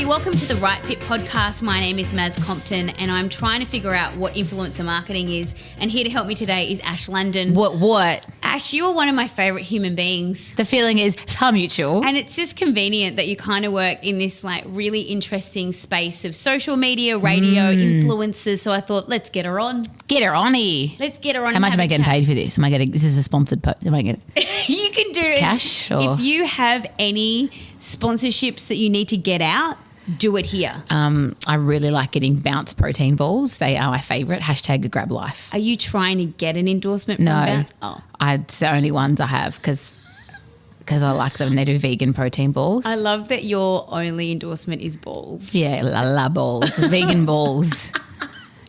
welcome to the Right Fit podcast. My name is Maz Compton and I'm trying to figure out what influencer marketing is. And here to help me today is Ash London. What? Ash, you are one of my favourite human beings. The feeling is so mutual. And it's just convenient that you kind of work in this like really interesting space of social media, radio, influencers. So I thought, let's get her on. Get her on here. Let's get her on. How much am I getting paid for this? This is a sponsored post. Am I getting You can do it. Cash? Or? If you have any sponsorships that you need to get out, do it here. I really like getting Bounce protein balls. They are my favourite. Hashtag grab life. Are you trying to get an endorsement from Bounce? Oh. It's the only ones I have because I like them. They do vegan protein balls. I love that your only endorsement is balls. Yeah, la balls. Vegan balls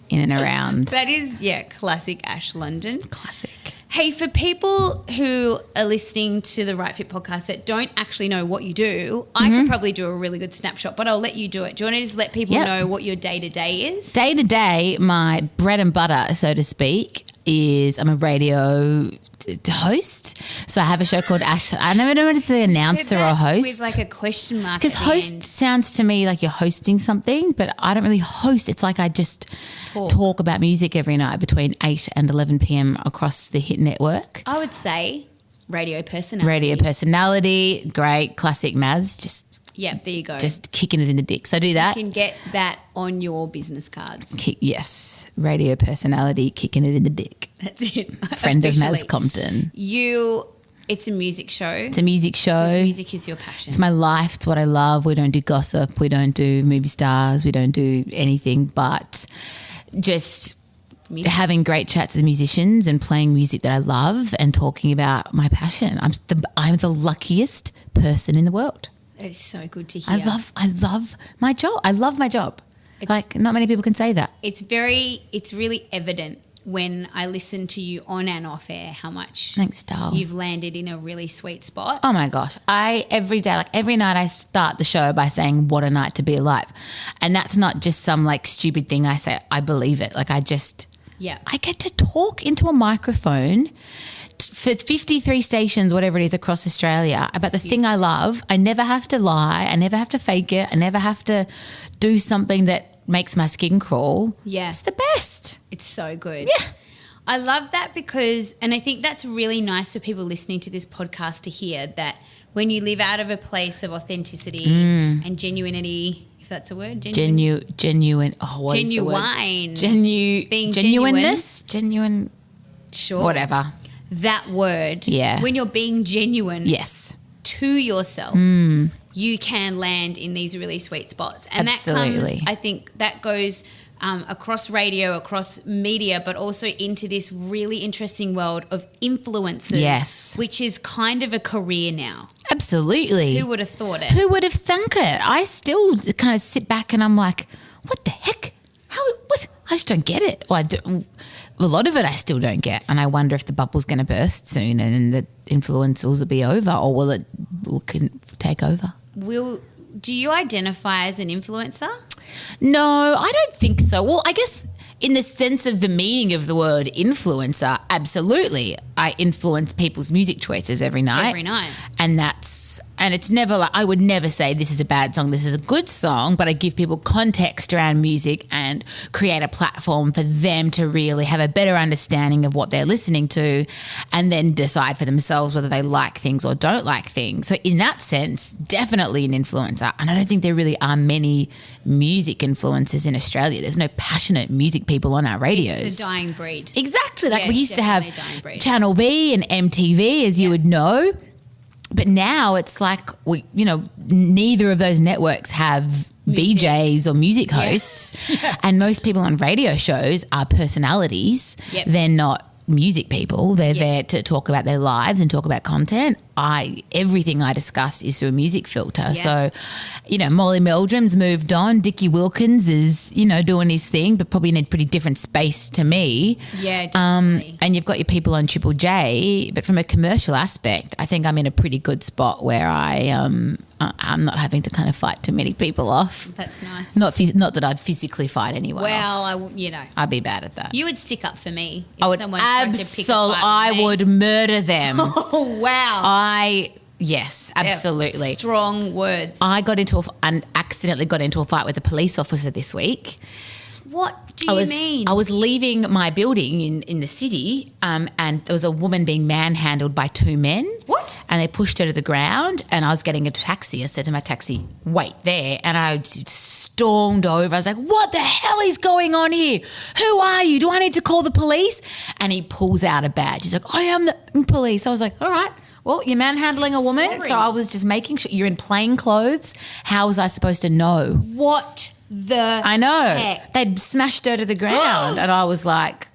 in and around. That is, classic Ash London. Classic. Hey, for people who are listening to the Right Fit podcast that don't actually know what you do, I could probably do a really good snapshot, but I'll let you do it. Do you want to just let people know what your day-to-day is? Day-to-day, my bread and butter, so to speak, is I'm a radio host. So I have a show called Ash. I never know whether it's the announcer or host. With like a question mark. Because host sounds to me like you're hosting something, but I don't really host. It's like I just talk about music every night between 8 and 11 p.m. across the Hit Network. I would say radio personality. Radio personality, great, classic Maz, there you go. Just kicking it in the dick. So do that. You can get that on your business cards. Yes, radio personality, kicking it in the dick. That's it. Friend of Maz Compton. It's a music show. It's a music show. Music is your passion. It's my life. It's what I love. We don't do gossip. We don't do movie stars. We don't do anything but just music. Having great chats with musicians and playing music that I love and talking about my passion. I'm the luckiest person in the world. It's so good to hear. I love my job. I love my job. Not many people can say that. It's really evident when I listen to you on and off air how much thanks, doll. You've landed in a really sweet spot. Oh my gosh. Every day, every night I start the show by saying, what a night to be alive. And that's not just some stupid thing I say. I believe it. I get to talk into a microphone for 53 stations, whatever it is, across Australia about the thing I love. I never have to lie. I never have to fake it. I never have to do something that makes my skin crawl. Yeah. It's the best. It's so good. Yeah. I love that and I think that's really nice for people listening to this podcast to hear that when you live out of a place of authenticity and genuinity, if that's a word. Genuine. Oh, what is the word? Being genuineness. Genuine. Sure. Whatever. That word. Yeah. When you're being genuine. Yes. To yourself. You can land in these really sweet spots. And absolutely. I think that goes across radio, across media, but also into this really interesting world of influencers. Yes. Which is kind of a career now. Absolutely. Who would have thought it? Who would have thunk it? I still kind of sit back and I'm like, what the heck? What? I just don't get it. Well, a lot of it I still don't get, and I wonder if the bubble's going to burst soon and the influencers will be over, or will it take over? Do you identify as an influencer? No, I don't think so. Well, I guess in the sense of the meaning of the word influencer, absolutely. I influence people's music choices every night. Every night. And it's never I would never say this is a bad song, this is a good song, but I give people context around music and create a platform for them to really have a better understanding of what they're listening to and then decide for themselves whether they like things or don't like things. So in that sense, definitely an influencer. And I don't think there really are many music influencers in Australia. There's no passionate music people on our radios. It's a dying breed. Exactly. We used to have Channel V and MTV, as you would know. But now it's neither of those networks have VJs or music hosts. Yeah. And most people on radio shows are personalities. Yep. They're not music people. They're there to talk about their lives and talk about content. Everything I discuss is through a music filter. So, Molly Meldrum's moved on. Dickie Wilkins is, doing his thing, but probably in a pretty different space to me. Yeah, definitely. And you've got your people on Triple J, but from a commercial aspect, I think I'm in a pretty good spot where I'm not having to kind of fight too many people off. That's nice. Not that I'd physically fight anyone off. I'd be bad at that. You would stick up for me if I would someone tried to pick a fight with me. I would murder them. Oh, wow. Yes, absolutely. Strong words. I accidentally got into a fight with a police officer this week. What do you mean? I was leaving my building in the city and there was a woman being manhandled by two men. What? And they pushed her to the ground and I was getting a taxi. I said to my taxi, wait there. And I stormed over. I was like, what the hell is going on here? Who are you? Do I need to call the police? And he pulls out a badge. He's like, I am the police. I was like, all right. Well, you're manhandling a woman. Sorry. So I was just making sure you're in plain clothes. How was I supposed to know? What the I know. heck? They'd smashed her to the ground and I was like,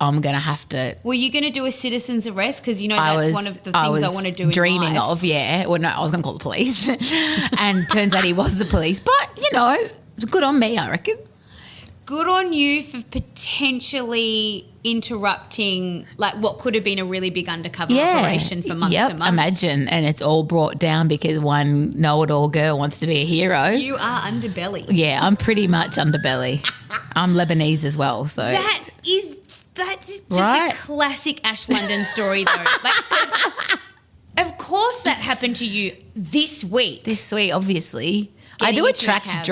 I'm going to have to. Were you going to do a citizen's arrest? Because, that's one of the things I want to do in dreaming life. of, yeah. Well, no, I was going to call the police. And turns out he was the police. But, it's good on me, I reckon. Good on you for potentially interrupting like what could have been a really big undercover operation for months and months. Imagine. And it's all brought down because one know-it-all girl wants to be a hero. You are underbelly. Yeah, I'm pretty much underbelly. I'm Lebanese as well, so. That's just right? a classic Ash London story though. Of course that happened to you this week. This week, obviously. I do attract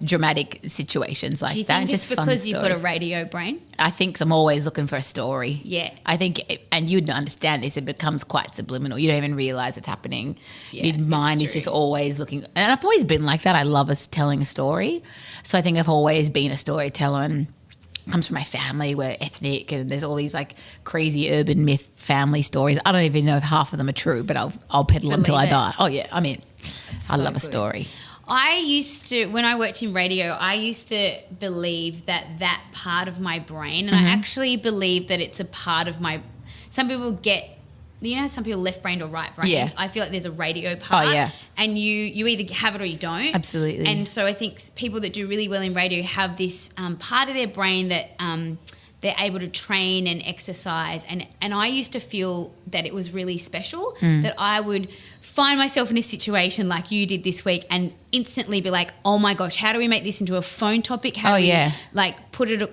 dramatic situations like that. Do you that. think just it's because you've got a radio brain? I think I'm always looking for a story. Yeah. I think, and you'd understand this, it becomes quite subliminal. You don't even realise it's happening. Yeah, Your mind is just always looking. And I've always been like that. I love us telling a story. So I think I've always been a storyteller and it comes from my family. We're ethnic and there's all these like crazy urban myth family stories. I don't even know if half of them are true, but I'll peddle them until I die. Oh, yeah. I mean, I love a story. I used to, when I worked in radio, I used to believe that part of my brain, and I actually believe that it's a part of some people get, some people left-brained or right-brained. Yeah. I feel like there's a radio part. Oh, yeah. And you either have it or you don't. Absolutely. And so I think people that do really well in radio have this part of their brain that they're able to train and exercise. And I used to feel that it was really special, that I would find myself in a situation like you did this week and instantly be like, oh my gosh, how do we make this into a phone topic? How do we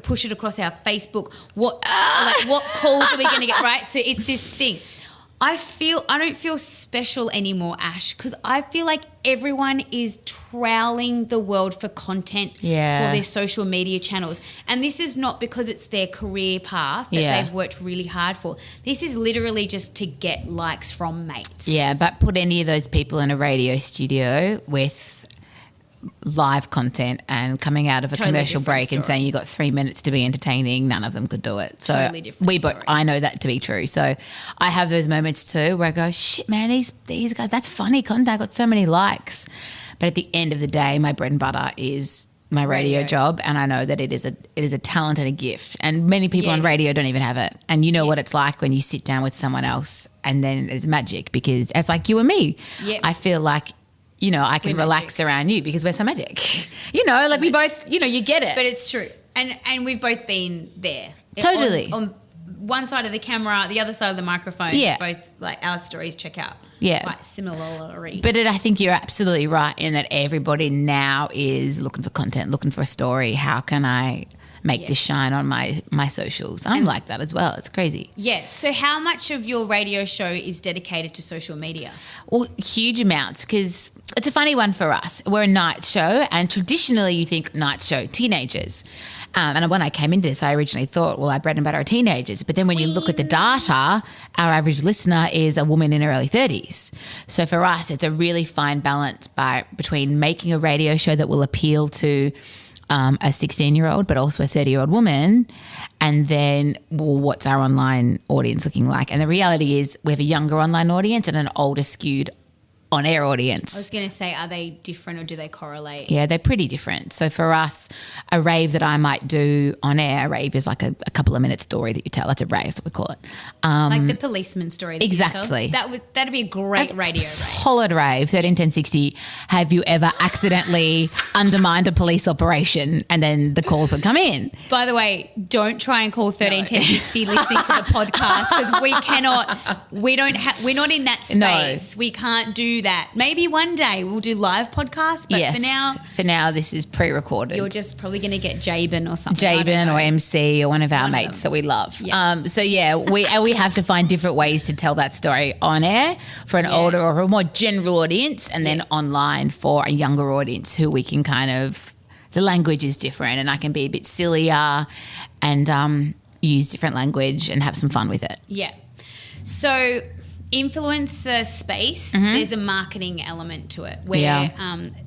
push it across our Facebook? What calls are we going to get, right? So it's this thing. I don't feel special anymore, Ash, because I feel like everyone is trawling the world for content for their social media channels. And this is not because it's their career path that they've worked really hard for. This is literally just to get likes from mates. Yeah, but put any of those people in a radio studio with live content and coming out of a commercial break and saying you got 3 minutes to be entertaining, none of them could do it. So I know that to be true. So I have those moments too where I go, shit man, these guys, that's funny content. I got so many likes. But at the end of the day, my bread and butter is my radio job, and I know that it is a talent and a gift. And many people on radio don't even have it. And you know what it's like when you sit down with someone else and then it's magic because it's like you and me. Yep. I feel like I can relax around you because we're so magic. We both, you get it. But it's true. And we've both been there. Totally. On one side of the camera, the other side of the microphone. Yeah. Both, like, our stories check out. Yeah. Quite similarly. But I think you're absolutely right in that everybody now is looking for content, looking for a story. How can I make this shine on my socials? I'm like that as well. It's crazy. Yeah. So how much of your radio show is dedicated to social media? Well, huge amounts because it's a funny one for us. We're a night show and traditionally you think night show, teenagers. And when I came into this, I originally thought, well, our bread and butter are teenagers. But then when you look at the data, our average listener is a woman in her early 30s. So for us, it's a really fine balance between making a radio show that will appeal to a 16-year-old but also a 30-year-old woman, and then what's our online audience looking like? And the reality is we have a younger online audience and an older skewed on-air audience. I was going to say, are they different or do they correlate? Yeah, they're pretty different. So for us, a rave that I might do on air, a rave is like a couple of minute story that you tell. That's a rave, that's what we call it. Like the policeman story that exactly. you tell. That'd be a great radio rave. Solid rave, 13 10 60. Have you ever accidentally undermined a police operation and then the calls would come in? By the way, don't try and call 13 10 60 listening to the podcast because we're not in that space. No. We can't do that. Maybe one day we'll do live podcasts, but for now this is pre-recorded. You're just probably going to get Jabin or something. Jabin or MC or one of our mates that we love. Yeah. We have to find different ways to tell that story on air for an older or a more general audience, and then online for a younger audience who we can kind of, the language is different and I can be a bit sillier and use different language and have some fun with it. Yeah. So influencer space, there's a marketing element to it where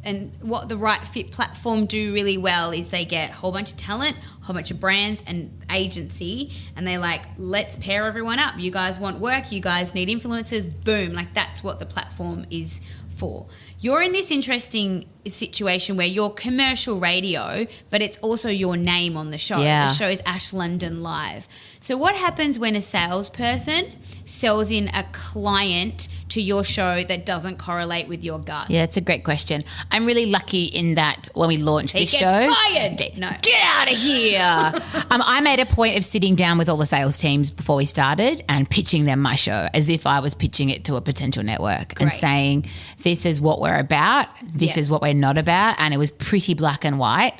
and what the Right Fit platform do really well is they get a whole bunch of talent, a whole bunch of brands and agency, and they're like, let's pair everyone up. You guys want work, you guys need influencers, boom. Like that's what the platform is for. You're in this interesting situation where you're commercial radio, but it's also your name on the show. The show is Ash London Live. So what happens when a salesperson sells in a client to your show that doesn't correlate with your gut? Yeah, that's a great question. I'm really lucky in that when we launched this show, fired. No. Get out of here. I made a point of sitting down with all the sales teams before we started and pitching them my show as if I was pitching it to a potential network and saying, this is what we're about, this is what we're not about, and it was pretty black and white.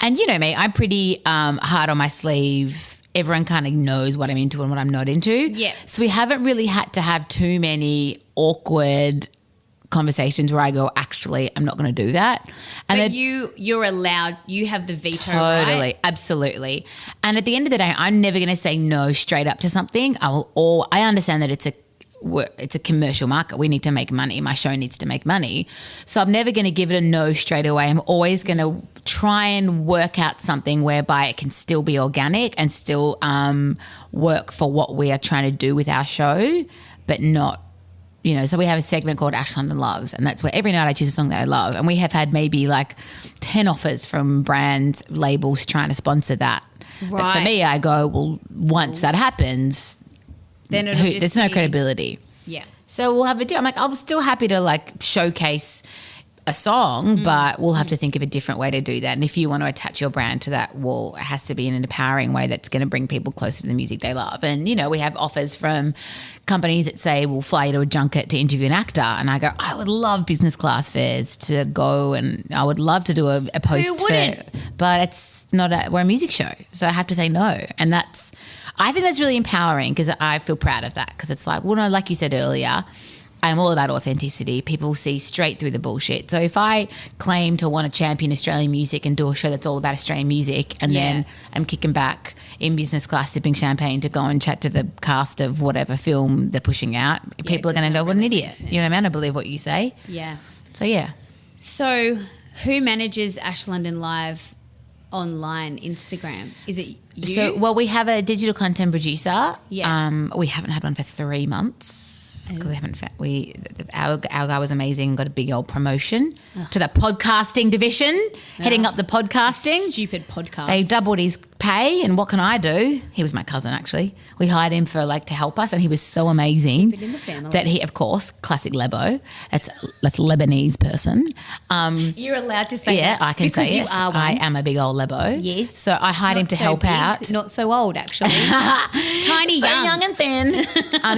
And you know me, I'm pretty hard on my sleeve. Everyone kind of knows what I'm into and what I'm not into. Yeah. So we haven't really had to have too many awkward conversations where I go, actually, I'm not going to do that. And but you're allowed, you have the veto, totally, right? Absolutely. And at the end of the day, I'm never going to say no straight up to something. I understand that it's a commercial market. We need to make money. My show needs to make money. So I'm never going to give it a no straight away. I'm always going to try and work out something whereby it can still be organic and still work for what we are trying to do with our show, but not, so we have a segment called Ash London Loves, and that's where every night I choose a song that I love. And we have had maybe like 10 offers from brand labels trying to sponsor that. Right. But for me, I go, well, once that happens, then there's no credibility. Yeah. So we'll have a deal. I'm like, I'm still happy to like showcase a song, but we'll have to think of a different way to do that. And if you want to attach your brand to that, well, it has to be in an empowering way that's going to bring people closer to the music they love. And, we have offers from companies that say, we'll fly you to a junket to interview an actor. And I go, I would love business class fares to go, and I would love to do a post fair. But it's not we're a music show. So I have to say no. And I think that's really empowering because I feel proud of that, because it's like, well, no, like you said earlier, I'm all about authenticity. People see straight through the bullshit. So if I claim to want to champion Australian music and do a show that's all about Australian music, and then I'm kicking back in business class sipping champagne to go and chat to the cast of whatever film they're pushing out, people are going to go, what an idiot. You know what I mean? I believe what you say. Yeah. So, yeah. So who manages Ash London Live online, Instagram? Is it you? So, we have a digital content producer. Yeah. We haven't had one for 3 months because we haven't. Our guy was amazing and got a big old promotion to the podcasting division, heading up the podcasting. Stupid podcast. They doubled his pay, and what can I do? He was my cousin, actually. We hired him for to help us, and he was so amazing. Keep it in the family. That he, of course, classic Lebo. That's Lebanese person. You're allowed to say that. Yeah, I can say it. You are one. I am a big old Lebo. Yes. So I hired him to help out. Not so old, actually. Tiny, so young and thin.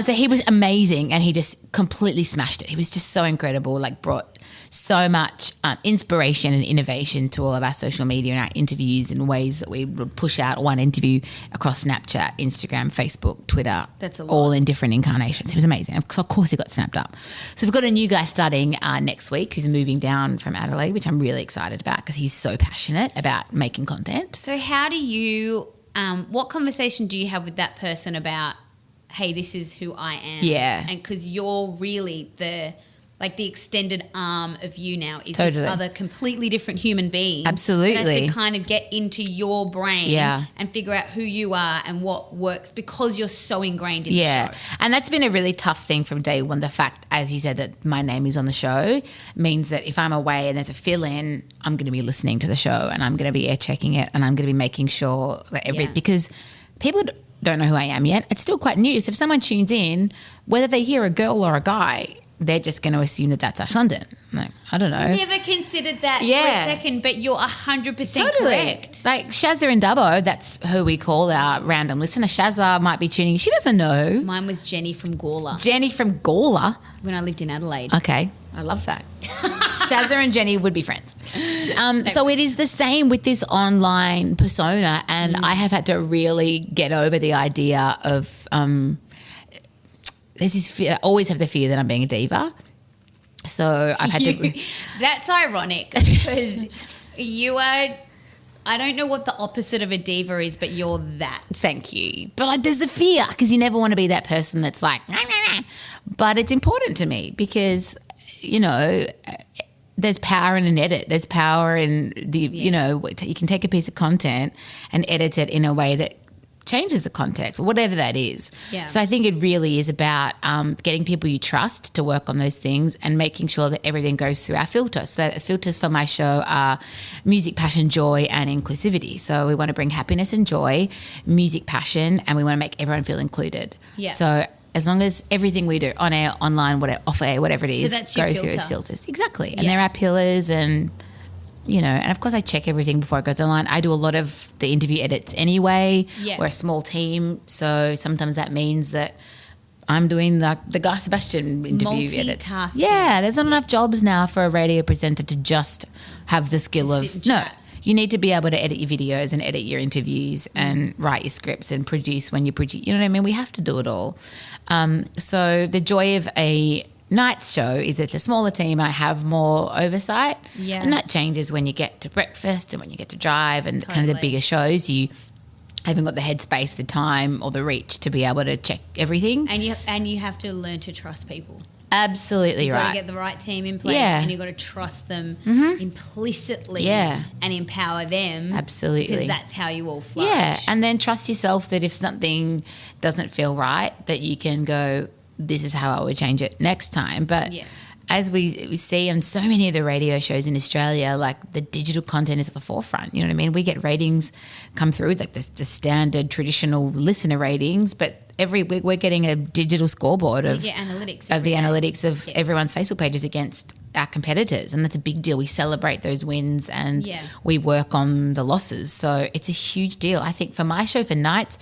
So he was amazing, and he just completely smashed it. He was just so incredible, brought so much inspiration and innovation to all of our social media and our interviews in ways that we would push out one interview across Snapchat, Instagram, Facebook, Twitter. That's a lot. All in different incarnations. He was amazing. Of course he got snapped up. So we've got a new guy starting next week who's moving down from Adelaide, which I'm really excited about because he's so passionate about making content. So how do you, what conversation do you have with that person about, hey, this is who I am? Yeah. And because you're really the extended arm of you now is Totally. this other completely different human being. Absolutely. Who has to kind of get into your brain and figure out who you are and what works because you're so ingrained in the show. And that's been a really tough thing from day one. The fact, as you said, that my name is on the show means that if I'm away and there's a fill-in, I'm going to be listening to the show and I'm going to be air checking it and I'm going to be making sure that because people don't know who I am yet. It's still quite new. So if someone tunes in, whether they hear a girl or a guy, they're just going to assume that that's Ash London. I don't know. Never considered that for a second, but you're 100% correct. Like Shazza and Dubbo, that's who we call our random listener. Shazza might be tuning. She doesn't know. Mine was Jenny from Gawler. Jenny from Gawler? When I lived in Adelaide. Okay. I love that. Shazza and Jenny would be friends. So it is the same with this online persona, and I have had to really get over the idea of there's this fear. I always have the fear that I'm being a diva. So I've had to. That's ironic because you are. I don't know what the opposite of a diva is, but you're that. Thank you. But like, there's the fear because you never want to be that person that's like, nah, nah, nah. But it's important to me because, you know, there's power in an edit. There's power in the, you know, you can take a piece of content and edit it in a way that changes the context, whatever that is. Yeah. So I think it really is about getting people you trust to work on those things and making sure that everything goes through our filters. So the filters for my show are music, passion, joy, and inclusivity. So we want to bring happiness and joy, music, passion, and we want to make everyone feel included. Yeah. So as long as everything we do on air, online, whatever, off air, whatever it is, goes through those filters. Exactly. And there are pillars and, you know, and of course I check everything before it goes online. I do a lot of the interview edits anyway. Yeah. We're a small team, so sometimes that means that I'm doing the Guy Sebastian interview edits. Yeah, there's not enough jobs now for a radio presenter to just have the skill of you need to be able to edit your videos and edit your interviews and write your scripts and produce when you produce. You know what I mean? We have to do it all. So the joy of a night show is it's a smaller team and I have more oversight. Yeah. And that changes when you get to breakfast and when you get to drive and kind of the bigger shows. You haven't got the headspace, the time or the reach to be able to check everything. And you have to learn to trust people. Absolutely right. You've got to get the right team in place and you've got to trust them implicitly and empower them. Absolutely. Because that's how you all flourish. Yeah, and then trust yourself that if something doesn't feel right that you can go, this is how I would change it next time. But as we see on so many of the radio shows in Australia, like the digital content is at the forefront. You know what I mean? We get ratings come through, like the standard traditional listener ratings, but every week we're getting a digital scoreboard of analytics of everyone's Facebook pages against our competitors, and that's a big deal. We celebrate those wins and we work on the losses. So it's a huge deal. I think for my show for nights,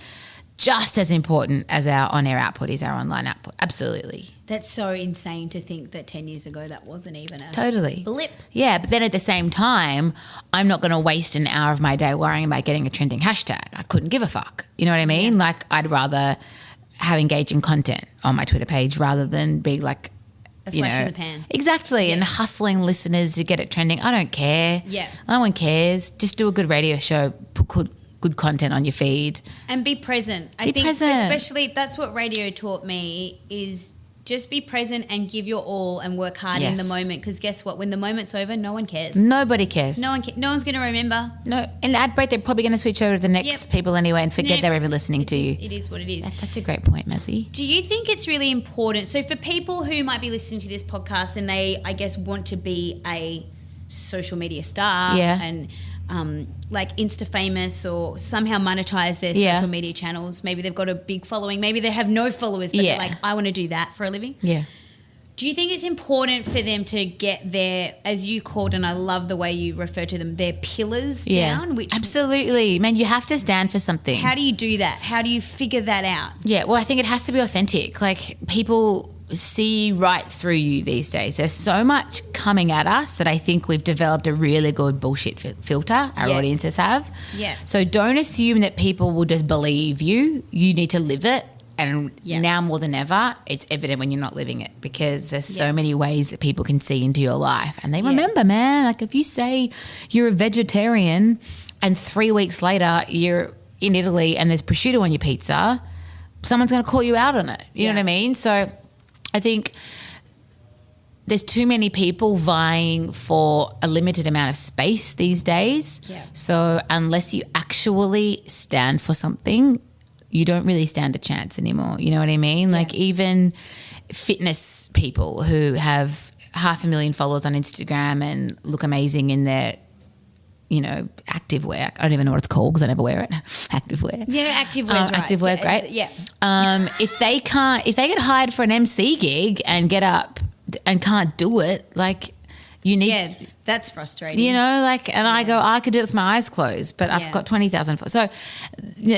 just as important as our on-air output is our online output. Absolutely. That's so insane to think that 10 years ago that wasn't even a blip. Yeah, but then at the same time, I'm not going to waste an hour of my day worrying about getting a trending hashtag. I couldn't give a fuck. You know what I mean? Like I'd rather have engaging content on my Twitter page rather than be like, a flash in the pan. Exactly, and hustling listeners to get it trending. I don't care. Yeah. No one cares. Just do a good radio show, put good content on your feed. And be present. I think especially that's what radio taught me is just be present and give your all and work hard in the moment, because guess what? When the moment's over, no one cares. Nobody cares. No one's going to remember. No. In the ad break, they're probably going to switch over to the next people anyway and forget they're ever listening to you. It is what it is. That's such a great point, Mazzy. Do you think it's really important? So for people who might be listening to this podcast and they, I guess, want to be a social media star and like Insta famous or somehow monetize their social media channels. Maybe they've got a big following. Maybe they have no followers, but they're like, I want to do that for a living. Yeah. Do you think it's important for them to get their, as you called, and I love the way you refer to them, their pillars down? Which absolutely. Man, you have to stand for something. How do you do that? How do you figure that out? Yeah, well, I think it has to be authentic. Like people see right through you these days. There's so much coming at us that I think we've developed a really good bullshit filter, our audiences have. Yeah. So don't assume that people will just believe you. You need to live it. And now more than ever, it's evident when you're not living it, because there's so many ways that people can see into your life. And they remember, man, like if you say you're a vegetarian and 3 weeks later you're in Italy and there's prosciutto on your pizza, someone's going to call you out on it. You know what I mean? So I think there's too many people vying for a limited amount of space these days. Yeah. So unless you actually stand for something, you don't really stand a chance anymore. You know what I mean? Yeah. Like even fitness people who have 500,000 followers on Instagram and look amazing in their, you know, activewear. I don't even know what it's called because I never wear it. Activewear. Yeah, activewear. Activewear, great. Yeah. If they get hired for an MC gig and get up and can't do it, like You need, yeah, that's frustrating. you know, like, and I go, I could do it with my eyes closed, but I've got 20,000. So,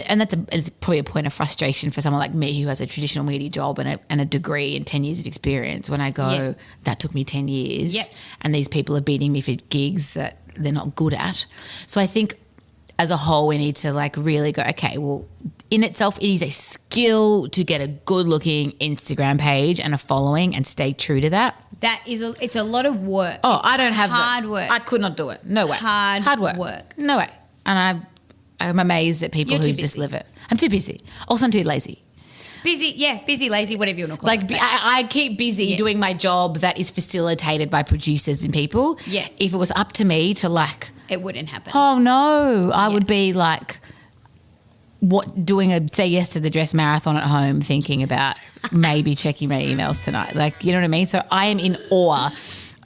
and it's probably a point of frustration for someone like me who has a traditional media job and a degree and 10 years of experience when I go, that took me 10 years and these people are beating me for gigs that they're not good at. So I think as a whole, we need to like really go, okay, well, in itself, it is a skill to get a good looking Instagram page and a following and stay true to that. It's a lot of work. Oh, I don't have hard work. I could not do it. No way. Hard work. work. No way. And I'm amazed at people who just live it. I'm too busy. Also, I'm too lazy. Busy, lazy, whatever you want to call it. Like I keep busy doing my job that is facilitated by producers and people. Yeah. If it was up to me to like, it wouldn't happen. oh no, I would be like, doing a say yes to the dress marathon at home, thinking about maybe checking my emails tonight. Like, you know what I mean? So I am in awe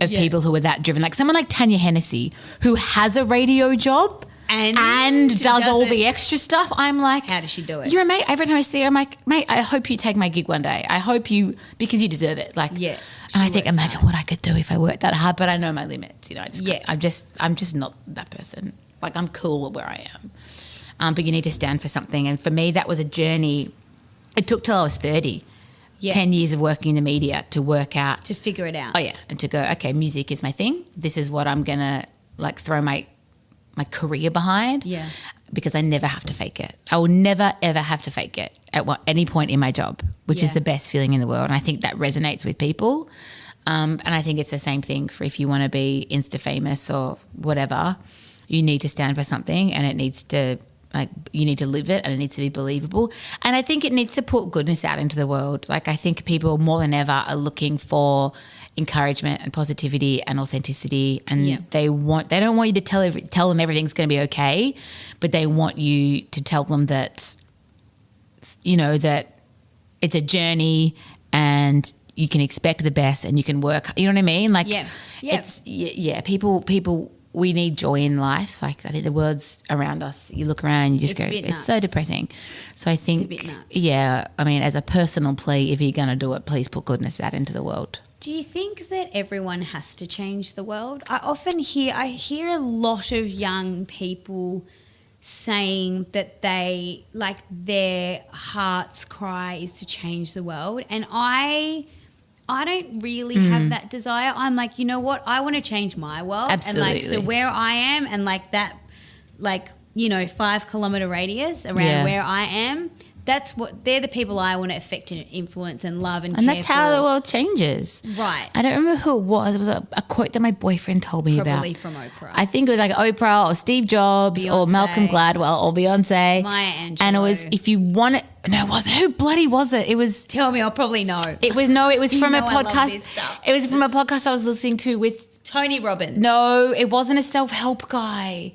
of people who are that driven. Like someone like Tanya Hennessy, who has a radio job and does all the extra stuff. I'm like, how does she do it? You're amazing. Every time I see her, I'm like, mate, I hope you take my gig one day. I hope you, because you deserve it. Like, yeah. And I think, imagine what I could do if I worked that hard, but I know my limits. You know, I'm just not that person. Like, I'm cool where I am. But you need to stand for something. And for me, that was a journey. It took till I was 30, 10 years of working in the media to work out. To figure it out. Oh, yeah. And to go, okay, music is my thing. This is what I'm going to, like, throw my career behind. Yeah. Because I never have to fake it. I will never, ever have to fake it at any point in my job, which is the best feeling in the world. And I think that resonates with people. And I think it's the same thing for if you want to be Insta famous or whatever, you need to stand for something and it needs to, like, you need to live it and it needs to be believable. And I think it needs to put goodness out into the world. Like, I think people more than ever are looking for encouragement and positivity and authenticity, and they don't want you to tell them everything's going to be okay, but they want you to tell them that, you know, that it's a journey and you can expect the best and you can work, you know what I mean? Like, it's people, we need joy in life. Like, I think the world's around us, you look around and you just go, it's so depressing. So I think, I mean, as a personal plea, if you're going to do it, please put goodness out into the world. Do you think that everyone has to change the world? I hear a lot of young people saying that they, like, their heart's cry is to change the world. And I don't really have that desire. I'm like, you know what? I want to change my world. Absolutely. And, like, so where I am and, like, that, like, you know, 5 kilometre radius around where I am, they're the people I want to affect and influence and love and care for. And that's how the world changes. Right. I don't remember who it was. It was a quote that my boyfriend told me about. Probably from Oprah. I think it was like Oprah or Steve Jobs or Malcolm Gladwell or Beyonce. Maya Angelou. And it was, if you want it, no, it wasn't. Who bloody was it? It was. Tell me, I'll probably know. It was from a podcast. I love this stuff. It was from a podcast I was listening to with Tony Robbins. No, it wasn't a self-help guy.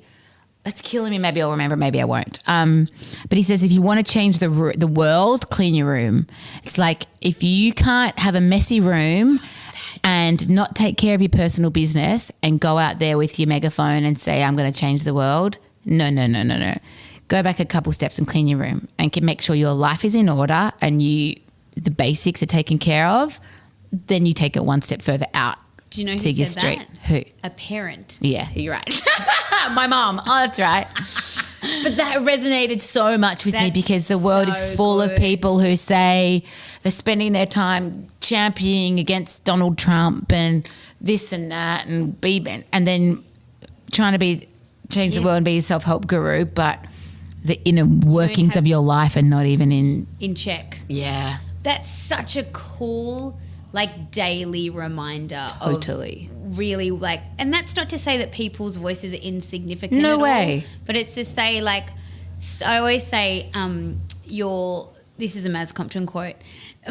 That's killing me. Maybe I'll remember. Maybe I won't. But he says, if you want to change the world, clean your room. It's like, if you can't have a messy room and not take care of your personal business and go out there with your megaphone and say, I'm going to change the world. No. Go back a couple steps and clean your room and can make sure your life is in order and the basics are taken care of. Then you take it one step further out. Do you know who said that? Who? A parent. Yeah, you're right. My mom. Oh, that's right. But that resonated so much with me because the world is full of people who say they're spending their time championing against Donald Trump and this and that and then trying to change the world and be a self-help guru, but the inner workings of your life are not even in check. Yeah. That's such a cool, like, daily reminder. Totally. Of really, like, and that's not to say that people's voices are insignificant. No at way. all, but it's to say, like, I always say, this is a Maz Compton quote,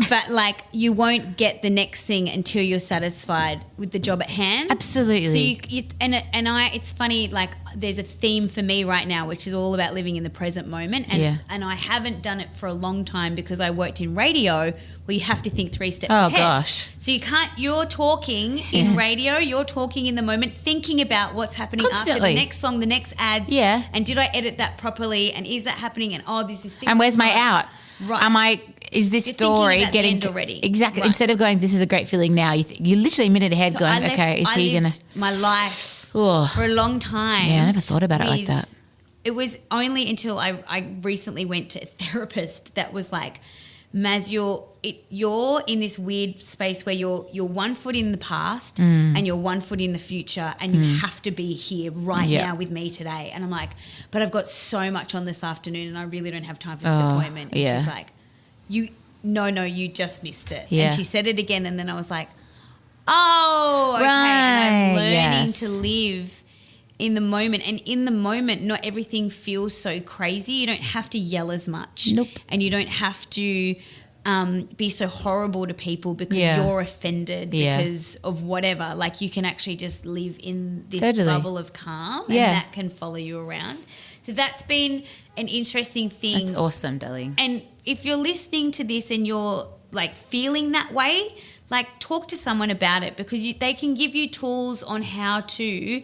but, like, you won't get the next thing until you're satisfied with the job at hand. Absolutely. So it's funny, like, there's a theme for me right now, which is all about living in the present moment. And I haven't done it for a long time because I worked in radio where you have to think 3 steps ahead. Oh, gosh. So you're talking in radio, you're talking in the moment, thinking about what's happening Constantly. after the next song, the next ads. Yeah. And did I edit that properly? And is that happening? And this is thing. And where's my out? Right. Is this You're story thinking about the getting end already. Exactly. Right. Instead of going, this is a great feeling now, you're literally a minute ahead going, okay, is he going to. My life for a long time. Yeah, I never thought about it like that. It was only until I recently went to a therapist that was like, Maz, you're in this weird space where you're 1 foot in the past and you're 1 foot in the future, and you have to be here right now with me today. And I'm like, but I've got so much on this afternoon and I really don't have time for this appointment. And she's like, no, you just missed it. Yeah. And she said it again, and then I was like, oh, okay. Right. And I'm learning to live in the moment. And in the moment, not everything feels so crazy. You don't have to yell as much. Nope. And you don't have to be so horrible to people because you're offended because of whatever. Like, you can actually just live in this bubble of calm, and that can follow you around. So that's been an interesting thing. That's awesome, darling. And if you're listening to this and you're like feeling that way, like, talk to someone about it, because they can give you tools on how to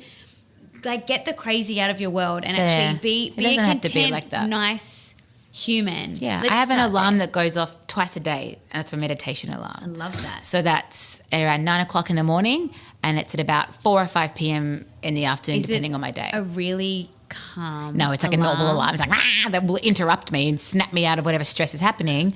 like get the crazy out of your world and actually be a content, like that. Nice human. Yeah, I have an alarm that goes off twice a day, and it's a meditation alarm. I love that. So that's around 9 o'clock in the morning, and it's at about 4 or 5 p.m. in the afternoon, depending on my day. A really calm No, it's like alarm. a normal alarm. It's like, that will interrupt me and snap me out of whatever stress is happening.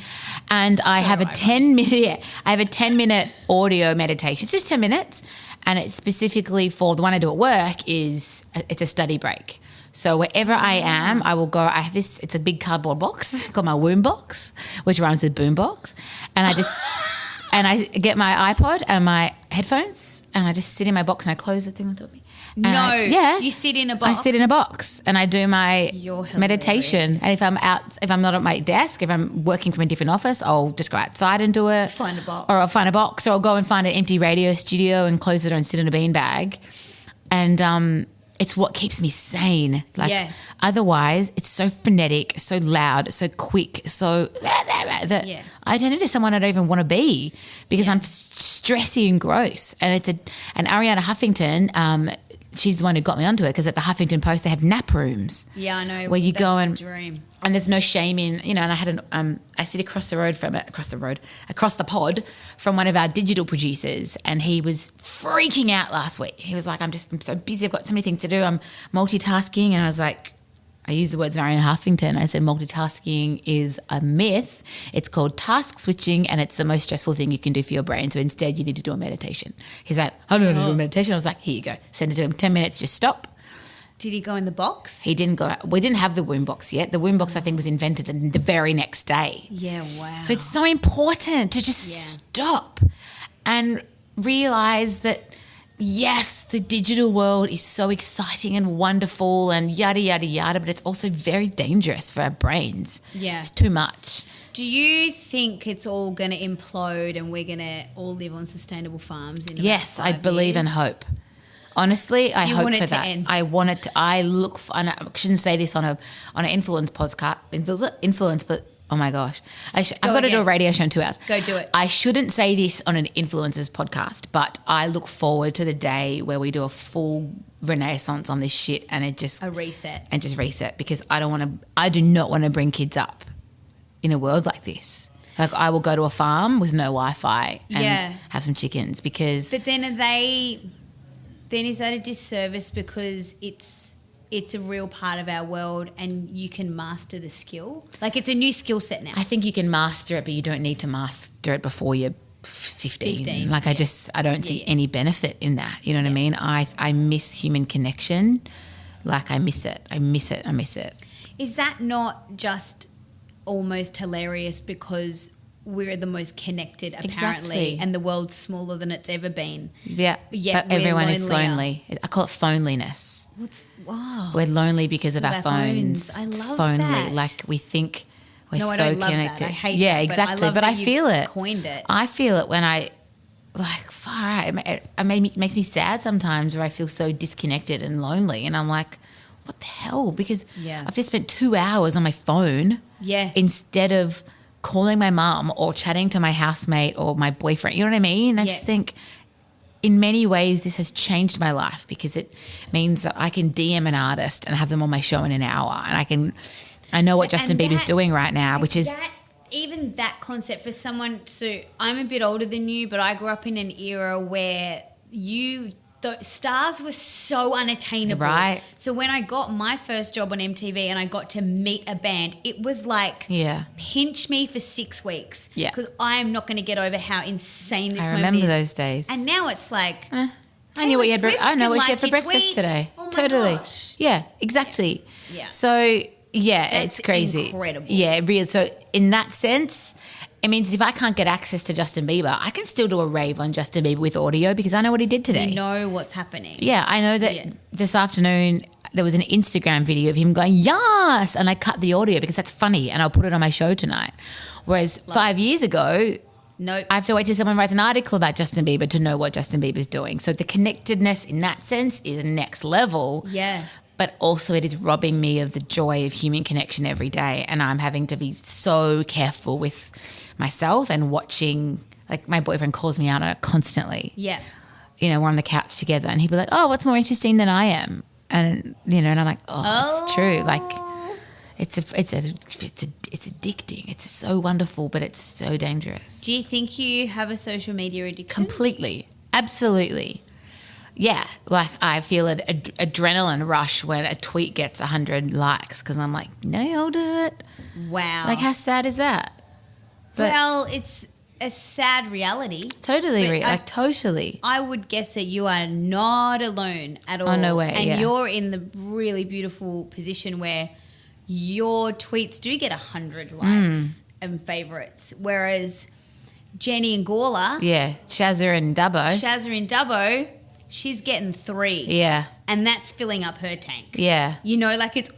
And I have a 10-minute audio meditation. It's just 10 minutes, and it's specifically for the one I do at work. It's a study break. So wherever I am, I will go. I have this. It's a big cardboard box called my womb box, which rhymes with boom box, and I just. And I get my iPod and my headphones, and I just sit in my box, and I close the thing on top of me. You sit in a box. I sit in a box and I do my meditation. And if I'm not at my desk, if I'm working from a different office, I'll just go outside and do it. Find a box. Or I'll find a box, or I'll go and find an empty radio studio and close it and sit in a beanbag. And it's what keeps me sane. Otherwise, it's so frenetic, so loud, so quick, so that I turn into someone I don't even want to be because I'm stressy and gross. And and Ariana Huffington, she's the one who got me onto it, because at the Huffington Post they have nap rooms. Yeah, I know. Where you go and dream. And there's no shame in, and I had I sit across the pod from one of our digital producers, and he was freaking out last week. He was like, I'm so busy. I've got so many things to do. I'm multitasking. And I was like, I used the words Marion Huffington. I said, multitasking is a myth. It's called task switching, and it's the most stressful thing you can do for your brain. So instead you need to do a meditation. He's like, I don't know how to do a meditation. I was like, here you go. Send it to him. 10 minutes, just stop. Did he go in the box? He didn't go. We didn't have the womb box yet. The womb box, I think, was invented the very next day. Yeah, wow. So it's so important to just stop and realise that, yes, the digital world is so exciting and wonderful and yada, yada, yada, but it's also very dangerous for our brains. Yeah. It's too much. Do you think it's all going to implode and we're going to all live on sustainable farms in Yes, about 5 I believe years? and hope. Honestly, I hope want it for to that. end. I want it to. I look for, and I shouldn't say this on an influence podcast. Influence, but oh my gosh, I've got to do a radio show in 2 hours. Go do it. I shouldn't say this on an influencers podcast, but I look forward to the day where we do a full renaissance on this shit, and it just a reset because I do not want to bring kids up in a world like this. Like, I will go to a farm with no Wi-Fi and have some chickens because. But then Then is that a disservice because it's a real part of our world and you can master the skill? Like, it's a new skill set now. I think you can master it, but you don't need to master it before you're 15. Like, I don't see any benefit in that. You know what I mean? I miss human connection. Like, I miss it. Is that not just almost hilarious because we're the most connected apparently and the world's smaller than it's ever been? Yeah, yet but everyone lonelier. is lonely. I call it phoneliness. Wow. We're lonely because of our phones. I love phonely. that. Like, we think we're I so don't love connected. That. I hate yeah, that, exactly. But I feel it. Coined it. I feel it when I far out. It makes me sad sometimes where I feel so disconnected and lonely, and I'm like, what the hell? Because I've just spent 2 hours on my phone instead of calling my mum or chatting to my housemate or my boyfriend. You know what I mean? I just think in many ways this has changed my life because it means that I can DM an artist and have them on my show in an hour, and I know what Justin Bieber's doing right now, which is even that concept for someone, so I'm a bit older than you, but I grew up in an era where the stars were so unattainable. Right. So when I got my first job on MTV and I got to meet a band, it was like, pinch me for 6 weeks. Yeah. Because I am not going to get over how insane this moment is. I remember those days. And now it's like, I knew what you had. I know what you had for breakfast tweet. today. Oh my Totally. gosh. Yeah. Exactly. Yeah. So That's it's crazy. incredible. Yeah, really. So in that sense, it means if I can't get access to Justin Bieber, I can still do a rave on Justin Bieber with audio because I know what he did today. You know what's happening. Yeah, I know that this afternoon there was an Instagram video of him going, yes, and I cut the audio because that's funny and I'll put it on my show tonight. Whereas 5 years ago, nope. I have to wait till someone writes an article about Justin Bieber to know what Justin Bieber's doing. So the connectedness in that sense is next level. Yeah. But also it is robbing me of the joy of human connection every day. And I'm having to be so careful with myself and watching, like my boyfriend calls me out on it constantly. Yeah. You know, we're on the couch together and he'd be like, oh, what's more interesting than I am? And, you know, and I'm like, oh, it's true. Like it's addicting. It's so wonderful, but it's so dangerous. Do you think you have a social media addiction? Completely. Absolutely. Yeah, like I feel an adrenaline rush when a tweet gets 100 likes because I'm like, nailed it. Wow. Like how sad is that? But well, it's a sad reality. Totally, totally. I would guess that you are not alone at all. Oh, no way, And you're in the really beautiful position where your tweets do get 100 likes and favourites, whereas Jenny and Gawler. Yeah, Shazza and Dubbo. She's getting 3. Yeah. And that's filling up her tank. Yeah. You know, like it's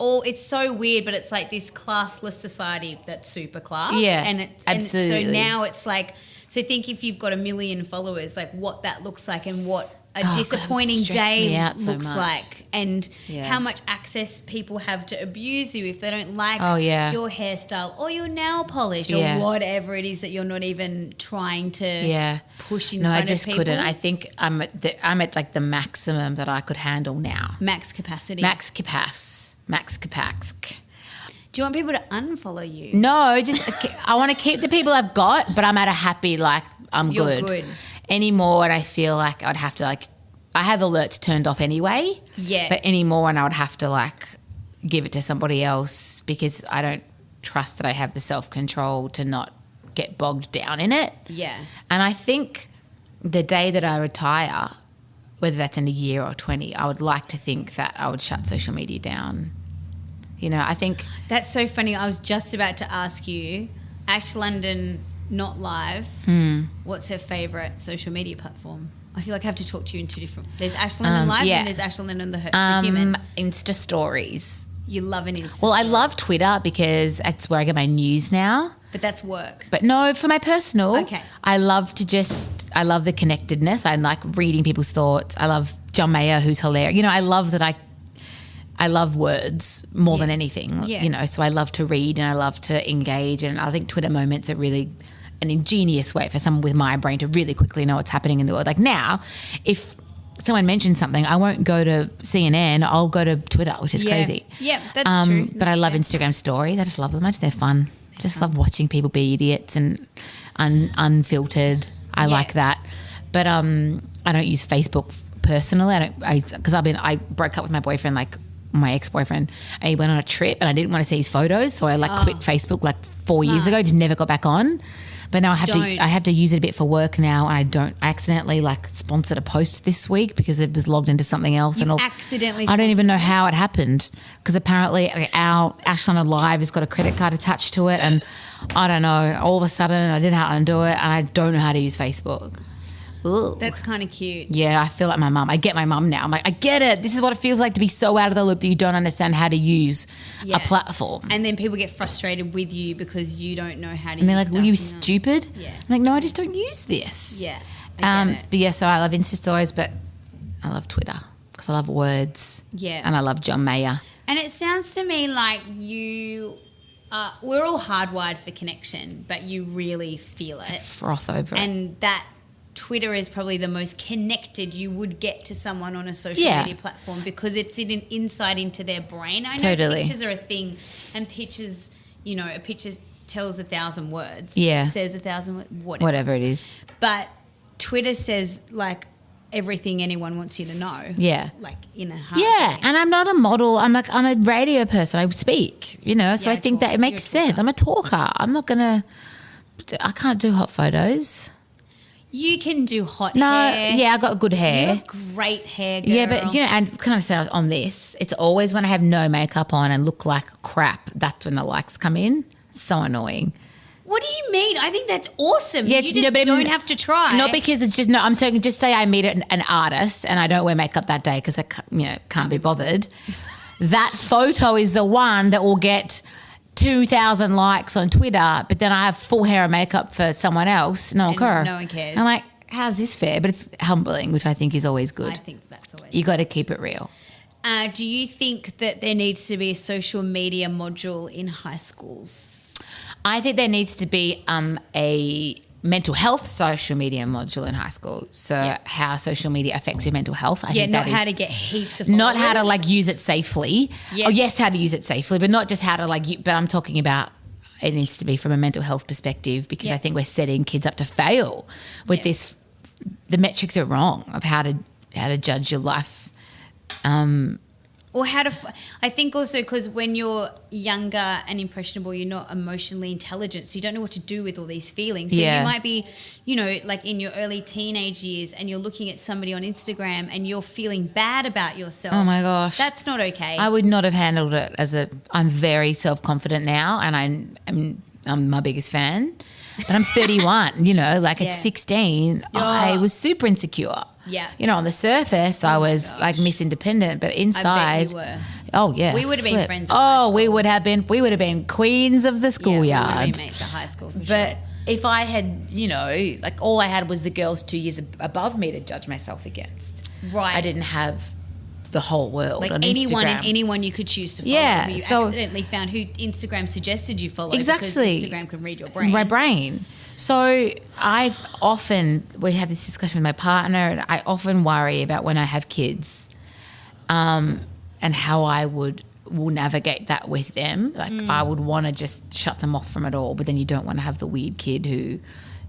so weird, but it's like this classless society that's super classed. Yeah, And absolutely. so now it's like, so think if you've got 1 million followers, like what that looks like and what a disappointing day looks like and how much access people have to abuse you if they don't like your hairstyle or your nail polish or whatever it is that you're not even trying to push in front of people. No, I just couldn't. I think I'm at like the maximum that I could handle now. Max capacity. Max capac. Do you want people to unfollow you? No, just I want to keep the people I've got, but I'm at a happy, like You're good. Anymore, and I feel like I'd have to I have alerts turned off anyway. Yeah. But anymore, and I would have to give it to somebody else because I don't trust that I have the self-control to not get bogged down in it. Yeah. And I think the day that I retire, whether that's in a year or 20, I would like to think that I would shut social media down. You know, I think... That's so funny. I was just about to ask you, Ash London Not Live, what's her favourite social media platform? I feel like I have to talk to you in 2 different... There's Ash London Live and there's Ash London the Human. Insta stories. You love an Insta Well, story. I love Twitter because that's where I get my news now. But that's work. But no, for my personal, okay. I love the connectedness. I like reading people's thoughts. I love John Mayer, who's hilarious. You know, I love that I love words more than anything, you know, so I love to read and I love to engage, and I think Twitter moments are really an ingenious way for someone with my brain to really quickly know what's happening in the world. Like now, if someone mentions something, I won't go to CNN, I'll go to Twitter, which is crazy. Yeah, that's true. But I love Instagram stories. I just love them. I just, they're fun. Just love watching people be idiots and unfiltered. I like that. But I don't use Facebook personally. Because I broke up with my boyfriend, my ex-boyfriend, and he went on a trip and I didn't want to see his photos, so I quit Facebook 4 years ago, just never got back on. But now I have to use it a bit for work now, and I accidentally sponsored a post this week because it was logged into something else. Accidentally. I don't even know how it happened because apparently our Ash London Live has got a credit card attached to it, and I don't know. All of a sudden, I didn't know how to undo it, and I don't know how to use Facebook. Ugh. That's kind of cute. Yeah, I feel like my mum. I get my mum now. I'm like, I get it. This is what it feels like to be so out of the loop that you don't understand how to use a platform. And then people get frustrated with you because you don't know how to use it. And they're like, were you stupid? Yeah. I'm like, no, I just don't use this. Yeah, I get it. But yeah, so I love Insta stories, but I love Twitter because I love words. Yeah. And I love John Mayer. And it sounds to me like we're all hardwired for connection, but you really feel it. Froth over it. And that Twitter is probably the most connected you would get to someone on a social media platform because it's an insight into their brain. I know pictures are a thing, and pictures, a picture's tells 1,000 words. Yeah. Says 1,000 words, whatever it is. But Twitter says like everything anyone wants you to know. Yeah. Like in a heartbeat. Yeah, and I'm not a model. I'm a radio person. I speak, so I think that it makes sense. I'm a talker. I can't do hot photos. You can do hot No, hair. yeah, I got good hair. You got great hair, girl. Yeah, but and can I say on this, it's always when I have no makeup on and look like crap, that's when the likes come in. It's so annoying. What do you mean? I think that's awesome. Yeah, you just don't have to try. Not because it's just I'm saying just say I meet an artist and I don't wear makeup that day because I can't be bothered. That photo is the one that will get 2,000 likes on Twitter, but then I have full hair and makeup for someone else. No one cares. No one cares. I'm like, how's this fair? But it's humbling, which I think is always good. I think that's always You got to keep it real. Do you think that there needs to be a social media module in high schools? I think there needs to be a mental health social media module in high school. So how social media affects your mental health. I think not how to get heaps of followers. Not how to use it safely. Yeah. Oh, yes, how to use it safely, but not just how to but I'm talking about it needs to be from a mental health perspective because I think we're setting kids up to fail with this. The metrics are wrong of how to judge your life. Or how to, I think also because when you're younger and impressionable, you're not emotionally intelligent. So you don't know what to do with all these feelings. So you might be, like in your early teenage years and you're looking at somebody on Instagram and you're feeling bad about yourself. Oh my gosh. That's not okay. I would not have handled it I'm very self-confident now and I'm my biggest fan. But I'm 31, at 16, I was super insecure. Yeah. On the surface, I was like Miss Independent, but inside. I bet you were. Oh, yeah. We would have been friends at high school. We would have been queens of the schoolyard. Yeah, we would have been mates at high school for but sure. if I had, all I had was the girls 2 years above me to judge myself against. Right. I didn't have the whole world on anyone Instagram. and anyone you could choose to follow. Yeah, who you so accidentally found who Instagram suggested you follow. Exactly. Because Instagram can read your brain. My brain. So we have this discussion with my partner and I often worry about when I have kids and how I will navigate that with them. I would want to just shut them off from it all, but then you don't want to have the weird kid who,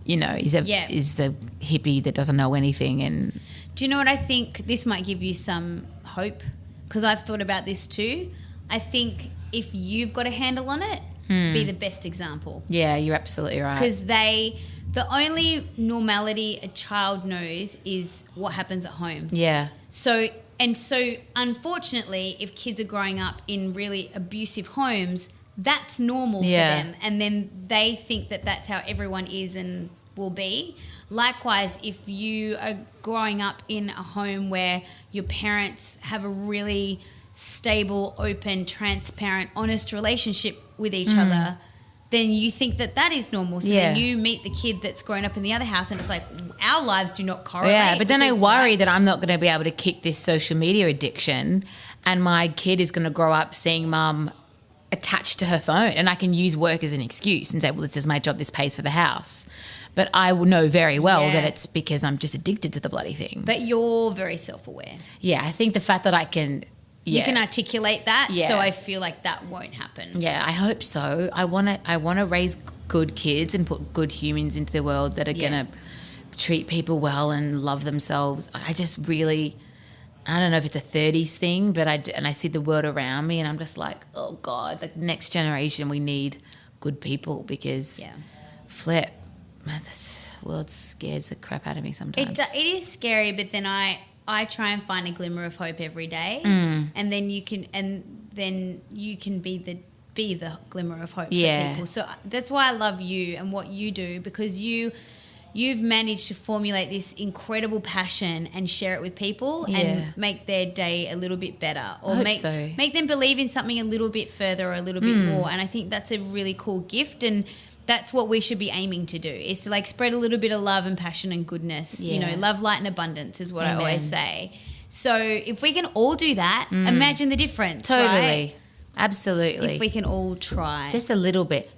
is the hippie that doesn't know anything. And do you know what I think? This might give you some hope because I've thought about this too. I think if you've got a handle on it, be the best example. Yeah, you're absolutely right. Because the only normality a child knows is what happens at home. Yeah. So unfortunately, if kids are growing up in really abusive homes, that's normal for them. And then they think that that's how everyone is and will be. Likewise, if you are growing up in a home where your parents have a really stable, open, transparent, honest relationship with each other, then you think that is normal. So then you meet the kid that's grown up in the other house and it's like our lives do not correlate. Yeah, but then I worry that I'm not going to be able to kick this social media addiction and my kid is going to grow up seeing mum attached to her phone and I can use work as an excuse and say, well, this is my job, this pays for the house. But I will know very well that it's because I'm just addicted to the bloody thing. But you're very self-aware. Yeah, I think the fact that I can... You can articulate that, so I feel like that won't happen. Yeah, I hope so. I want to raise good kids and put good humans into the world that are going to treat people well and love themselves. I just really... I don't know if it's a 30s thing, but I see the world around me and I'm just like, oh, God, the next generation, we need good people because flip, man, this world scares the crap out of me sometimes. It is scary, but then I try and find a glimmer of hope every day and then you can be the glimmer of hope for people. So that's why I love you and what you do because you've managed to formulate this incredible passion and share it with people and make their day a little bit better or make them believe in something a little bit further or a little bit more. And I think that's a really cool gift and that's what we should be aiming to do is to spread a little bit of love and passion and goodness. Love, light and abundance is what I always say. So if we can all do that, imagine the difference. Totally. Right? Absolutely. If we can all try. Just a little bit,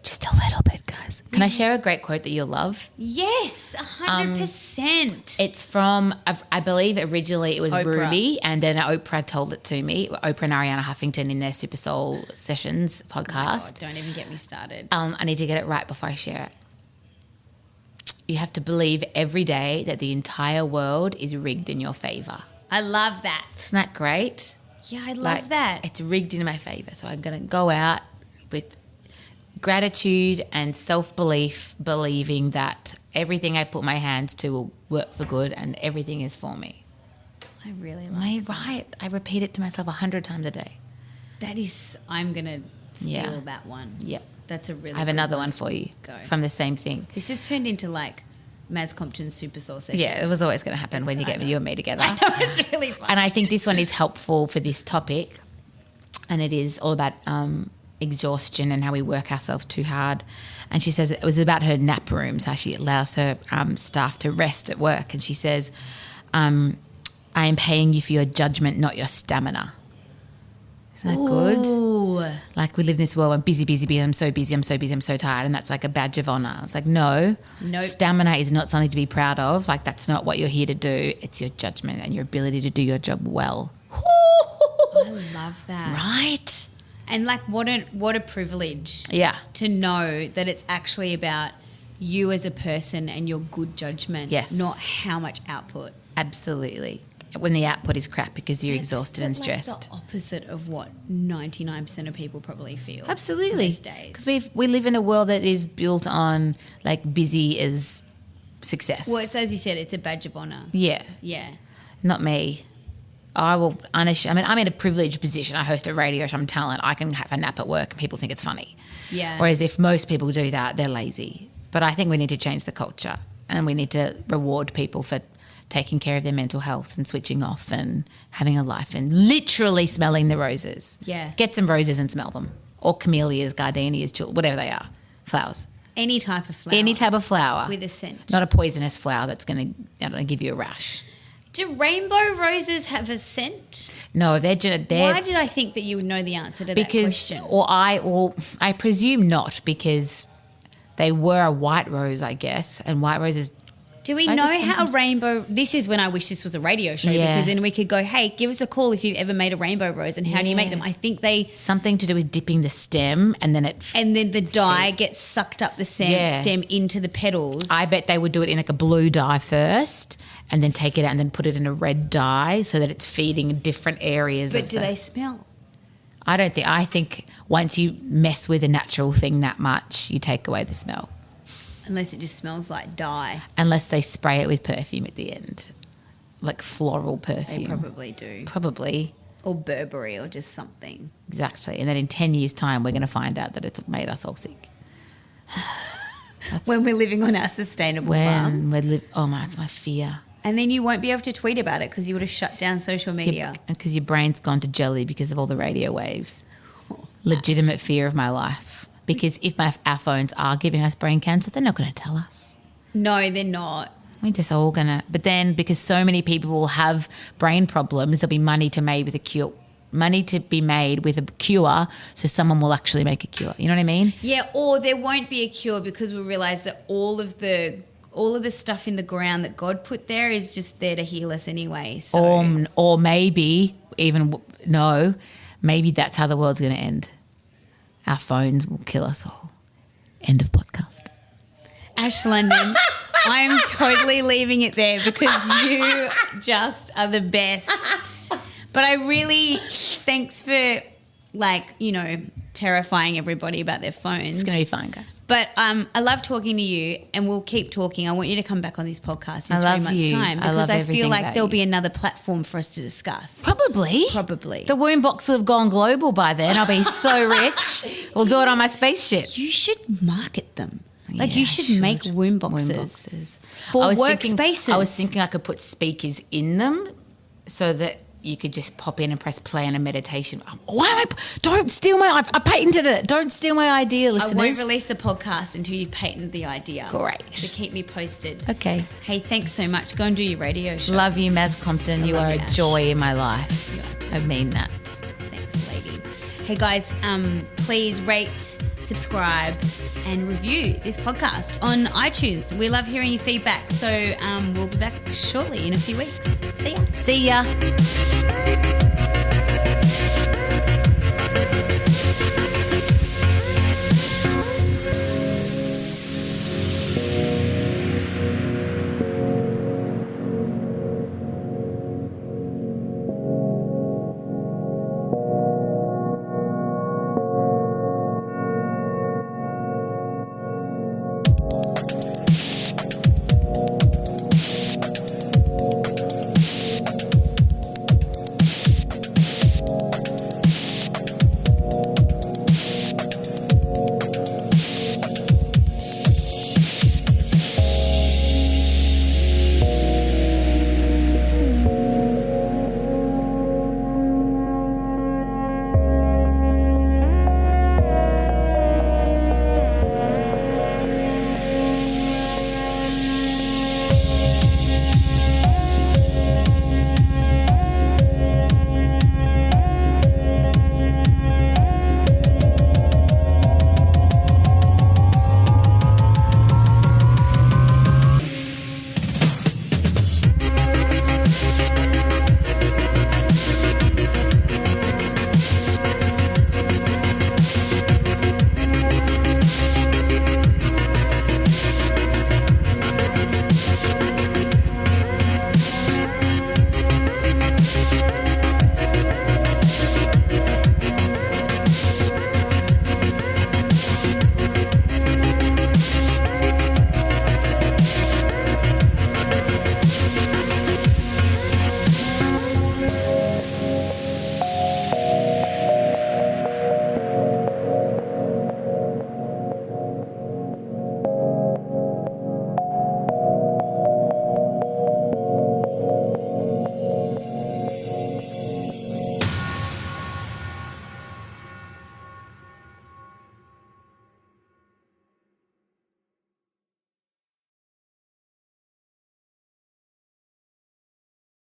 guys. Can I share a great quote that you'll love? Yes, 100%. It's from, I believe originally it was Oprah. Ruby, and then Oprah told it to me. Oprah and Ariana Huffington in their Super Soul Sessions podcast. Oh my God, don't even get me started. I need to get it right before I share it. You have to believe every day that the entire world is rigged in your favour. I love that. Isn't that great? Yeah, I love that. It's rigged in my favour. So I'm going to go out with gratitude and self-belief, believing that everything I put my hands to will work for good and everything is for me. I really Am I right? I repeat it to myself 100 times a day. that. I'm going to steal that one. Yep. That's a really I have another one for you from the same thing. This has turned into like Maz Compton's Super Soul Session. Yeah, it was always going to happen when you get you and me together. I know, it's really fun. And I think this one is helpful for this topic, and it is all about exhaustion and how we work ourselves too hard. And she says it was about her nap rooms, how she allows her staff to rest at work. And she says, I am paying you for your judgment, not your stamina. Isn't that good? Like we live in this world, I'm busy, I'm so busy, I'm so tired. And that's like a badge of honour. It's like, no, stamina is not something to be proud of. Like that's not what you're here to do. It's your judgment and your ability to do your job well. I love that. Right? And like what a privilege. Yeah. To know that it's actually about you as a person and your good judgment. Yes. Not how much output. Absolutely. When the output is crap because you're exhausted and stressed. Like the opposite of what 99% of people probably feel. Absolutely. These days. Because we live in a world that is built on like busy as success. Well, it's as you said, it's a badge of honour. Yeah. Yeah. Not me. I'm in a privileged position. I host a radio show. I'm talent. I can have a nap at work and people think it's funny. Yeah. Whereas if most people do that, they're lazy. But I think we need to change the culture and we need to reward people for taking care of their mental health and switching off and having a life and literally smelling the roses. Yeah. Get some roses and smell them. Or camellias, gardenias, whatever they are. Flowers. Any type of flower. Any type of flower. With a scent. Not a poisonous flower that's going to give you a rash. Do rainbow roses have a scent? No, they're Why did I think that you would know the answer to that question? I presume not, because they were a white rose, I guess, and white roses. Do we know how rainbow? This is when I wish this was a radio show, because then we could go, hey, give us a call if you've ever made a rainbow rose and how do you make them? I think something to do with dipping the stem and then the dye gets sucked up the stem into the petals. I bet they would do it in like a blue dye first and then take it out and then put it in a red dye so that it's feeding different areas. But do they smell? I think once you mess with a natural thing that much, you take away the smell. Unless it just smells like dye. Unless they spray it with perfume at the end, like floral perfume. They probably do. Probably. Or Burberry or just something. Exactly. And then in 10 years' time, we're going to find out that it's made us all sick. When we're living on our sustainable farm. That's my fear. And then you won't be able to tweet about it because you would have shut down social media. Because your brain's gone to jelly because of all the radio waves. Legitimate fear of my life. Because if our phones are giving us brain cancer, they're not going to tell us. No, they're not. We're just all going to. But then because so many people will have brain problems, there'll be money to be made with a cure, so someone will actually make a cure. You know what I mean? Yeah, or there won't be a cure because we realise that all of the stuff in the ground that God put there is just there to heal us anyway. So. Or maybe maybe that's how the world's going to end. Our phones will kill us all. End of podcast. Ash London, I'm totally leaving it there because you just are the best. But I really, thanks for terrifying everybody about their phones. It's going to be fine, guys. But I love talking to you and we'll keep talking. I want you to come back on this podcast in 3 months' time because I feel like there'll be another platform for us to discuss. Probably. The womb box will have gone global by then. I'll be so rich. We'll do it on my spaceship. You should market them. You should make womb boxes. For workspaces. I was thinking I could put speakers in them so that you could just pop in and press play on a meditation. Don't steal I patented it. Don't steal my idea, listeners. I won't release the podcast until you've patented the idea. Great. So keep me posted. Okay. Hey, thanks so much. Go and do your radio show. Love you, Maz Compton. You are a joy in my life. I mean that. Thanks, lady. Hey, guys, please rate, subscribe, and review this podcast on iTunes. We love hearing your feedback. So we'll be back shortly in a few weeks. See ya. See ya.